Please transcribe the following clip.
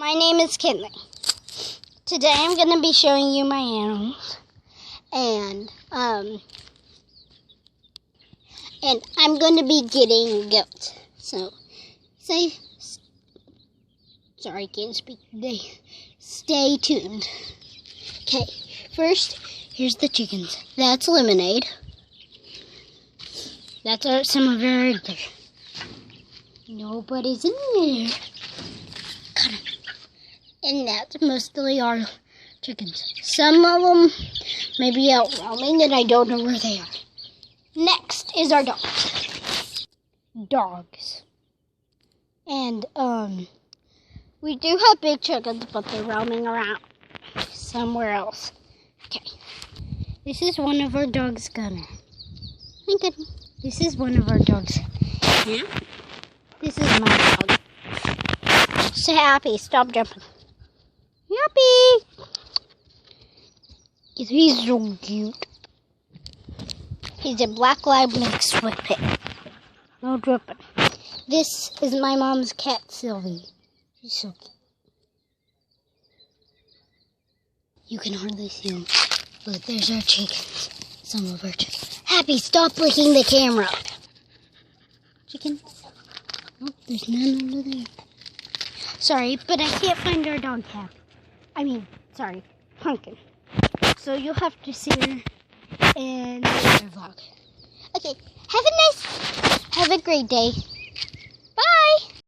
My name is Kinley. Today I'm going to be showing you my animals, and I'm going to be getting goats. So, sorry, I can't speak today. Stay tuned. Okay, first, here's the chickens. That's Lemonade. That's some of our eggs. Nobody's in there. Cut 'em. And that's mostly our chickens. Some of them may be out roaming and I don't know where they are. Next is our dogs. And, we do have big chickens, but they're roaming around somewhere else. Okay. This is one of our dogs, Gunner. This is one of our dogs. Yeah. This is my dog. Say Happy, stop jumping. Happy! He's so cute. He's a black lab mixed with pit. No dripping. This is my mom's cat, Sylvie. She's so cute. You can hardly see them, but there's our chickens. Some of our chickens. Happy, stop licking the camera. Chicken. Oh, there's none over there. Sorry, but I can't find our dog cat. Pumpkin. So you'll have to see her in the vlog. Okay, have a great day.